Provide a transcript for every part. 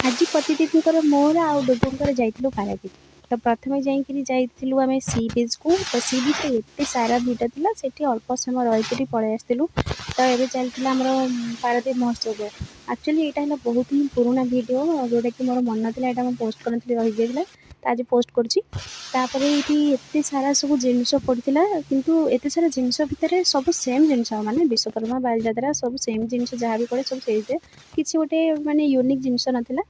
ଆଜି ପ୍ରତିଦିନଙ୍କର ମୋର ଆଉ ଡୁଗୁଙ୍କର ଯାଇଥିଲୁ ପାରାଦ୍ୱୀପ। ତ ପ୍ରଥମେ ଯାଇଥିଲୁ ଆମେ ସି ବିଚ୍କୁ। ତ ସି ବିଚ୍ରେ ଏତେ ସାରା ଭିଡ଼ ଥିଲା, ସେଠି ଅଳ୍ପ ସମୟ ରହିକରି ପଳେଇ ଆସିଥିଲୁ। ତ ଏବେ ଚାଲିଥିଲା ଆମର ପାରାଦ୍ୱୀପ ମହୋତ୍ସବ। ଆକ୍ଚୁଆଲି ଏଇଟା ହେଲା ବହୁତ ହିଁ ପୁରୁଣା ଭିଡ଼ିଓ, ଯେଉଁଟାକି ମୋର ମନେ ନଥିଲା, ଏଇଟା ମୁଁ ପୋଷ୍ଟ କରିନଥିଲି, ରହିଯାଇଥିଲା। ତ ଆଜି ପୋଷ୍ଟ କରୁଛି। ତାପରେ ଏଇଠି ଏତେ ସାରା ସବୁ ଜିନିଷ ପଡ଼ିଥିଲା, କିନ୍ତୁ ଏତେ ସାରା ଜିନିଷ ଭିତରେ ସବୁ ସେମ୍ ଜିନିଷ, ମାନେ ବିଶ୍ୱକର୍ମା, ବାଲିଯାତ୍ରା ସବୁ ସେମ୍ ଜିନିଷ ଯାହା ବି ପଡ଼େ ସବୁ ସେଇଥିରେ, କିଛି ଗୋଟେ ମାନେ ୟୁନିକ୍ ଜିନିଷ ନଥିଲା।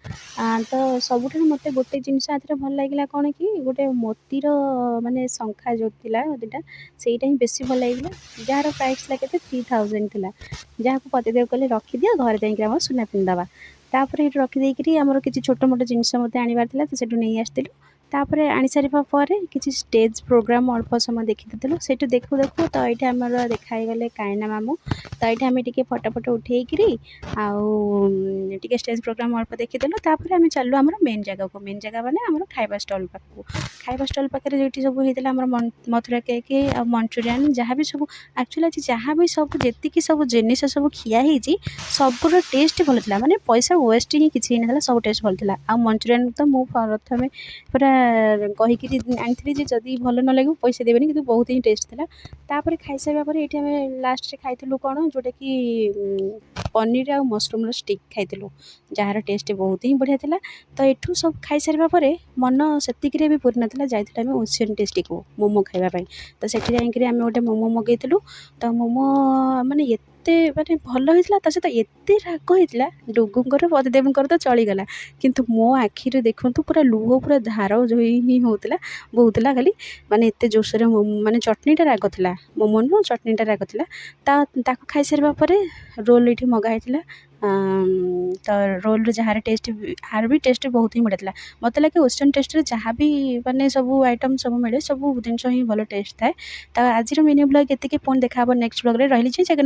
ତ ସବୁଠାରୁ ମୋତେ ଗୋଟେ ଜିନିଷ ଏଥିରେ ଭଲ ଲାଗିଲା କ'ଣ କି, ଗୋଟେ ମୋତିର ମାନେ ଶଙ୍ଖା ଯେଉଁ ଥିଲା ଦୁଇଟା, ସେଇଟା ହିଁ ବେଶୀ ଭଲ ଲାଗିଲା। ଯାହାର ପ୍ରାଇସ୍ ଥିଲା କେତେ 3000 ଥିଲା। ଯାହାକୁ ପତିଦେବ କହିଲେ ରଖିଦିଅ, ଘରେ ଯାଇକି ଆମର ସୁନା ପିନ୍ଧିଦେବା। ତାପରେ ଏଇଠି ରଖିଦେଇକିରି ଆମର କିଛି ଛୋଟ ମୋଟ ଜିନିଷ ମୋତେ ଆଣିବାର ଥିଲା, ତ ସେଠୁ ନେଇ ଆସିଥିଲୁ। ତାପରେ ଆଣିସାରିବା ପରେ କିଛି ଷ୍ଟେଜ୍ ପ୍ରୋଗ୍ରାମ୍ ଅଳ୍ପ ସମୟ ଦେଖିଥିଲୁ। ସେଇଠୁ ଦେଖୁ ତ ଏଇଠି ଆମର ଦେଖା ହେଇଗଲେ କାଇନା ମାମୁଁ। ତ ଏଇଠି ଆମେ ଟିକେ ଫଟୋ ଉଠେଇକିରି ଆଉ ଟିକେ ଷ୍ଟେଜ୍ ପ୍ରୋଗ୍ରାମ୍ ଅଳ୍ପ ଦେଖିଦେଲୁ। ତାପରେ ଆମେ ଚାଲିଲୁ ଆମର ମେନ୍ ଜାଗାକୁ। ମେନ୍ ଜାଗା ମାନେ ଆମର ଖାଇବା ଷ୍ଟଲ୍ ପାଖକୁ। ଖାଇବା ଷ୍ଟଲ୍ ପାଖରେ ଯେଉଁଠି ସବୁ ହେଇଥିଲା ଆମର ମଥୁରା କେକ୍ ଆଉ ମଞ୍ଚୁରିଆନ୍, ଯାହା ବି ସବୁ ଆକ୍ଚୁଆଲି ଆଜି ଯାହା ବି ସବୁ ଯେତିକି ସବୁ ଜିନିଷ ସବୁ ଖିଆ ହେଇଛି, ସବୁର ଟେଷ୍ଟ ଭଲ ଥିଲା। ମାନେ ପଇସା ୱେଷ୍ଟ ହିଁ କିଛି ହେଇନଥିଲା, ସବୁ ଟେଷ୍ଟ ଭଲ ଥିଲା। ଆଉ ମଞ୍ଚୁରିଆନ୍ ତ ମୁଁ ପ୍ରଥମେ ପୁରା କହିକିରି ଆଣିଥିଲି ଯେ ଯଦି ଭଲ ନ ଲାଗିବ ପଇସା ଦେବେନି, କିନ୍ତୁ ବହୁତ ହିଁ ଟେଷ୍ଟ ଥିଲା। ତାପରେ ଖାଇସାରିବା ପରେ ଏଇଠି ଆମେ ଲାଷ୍ଟରେ ଖାଇଥିଲୁ କ'ଣ, ଯେଉଁଟାକି ପନିର ଆଉ ମସରୁମ୍ର ଷ୍ଟିକ୍ ଖାଇଥିଲୁ, ଯାହାର ଟେଷ୍ଟ ବହୁତ ହିଁ ବଢ଼ିଆ ଥିଲା। ତ ଏଠୁ ସବୁ ଖାଇସାରିବା ପରେ ମନ ସେତିକିରେ ବି ପୁରି ନଥିଲା, ଯାଇଥିଲୁ ଆମେ ଓସିଆନ୍ ଟେଷ୍ଟିକୁ ମୋମୋ ଖାଇବା ପାଇଁ। ତ ସେଠି ଯାଇକିରି ଆମେ ଗୋଟେ ମୋମୋ ମଗାଇଥିଲୁ। ତ ମୋମୋ ମାନେ ଏତେ ମାନେ ଭଲ ହେଇଥିଲା, ତା ସହିତ ଏତେ ରାଗ ହେଇଥିଲା, ଡୁଗୁଙ୍କର ପତିଦେବଙ୍କର ତ ଚଳିଗଲା, କିନ୍ତୁ ମୋ ଆଖିରେ ଦେଖନ୍ତୁ ପୁରା ଲୁହ ପୁରା ଧାର ହିଁ ବହୁଥିଲା ଖାଲି। ମାନେ ଏତେ ଜୋରସୋରେ ମାନେ ଚଟଣିଟା ରାଗ ଥିଲା, ମୋମୋ ନୁହଁ ଚଟଣିଟା ରାଗ ଥିଲା। ତାକୁ ଖାଇସାରିବା ପରେ ରୋଲ୍ ଏଇଠି ମଗା ହେଇଥିଲା। ତ ରୋଲ୍ର ଯାହାର ବି ଟେଷ୍ଟ ବହୁତ ହିଁ ବଢ଼ିଆ ଥିଲା। ମୋତେ ଲାଗେ ଓସିଆନ୍ ଟେଷ୍ଟରେ ଯାହା ବି ମାନେ ସବୁ ଆଇଟମ୍ ସବୁ ମିଳେ, ସବୁ ଜିନିଷ ହିଁ ଭଲ ଟେଷ୍ଟ ଥାଏ। ତ ଆଜିର ମିନି ବ୍ଲଗ୍ ଏତିକି। ପୁଣି ଦେଖା ହେବ ନେକ୍ସଟ ବ୍ଲଗ୍ରେ। ରହିଲି ଜୟ ଜଗନ୍ନାଥ।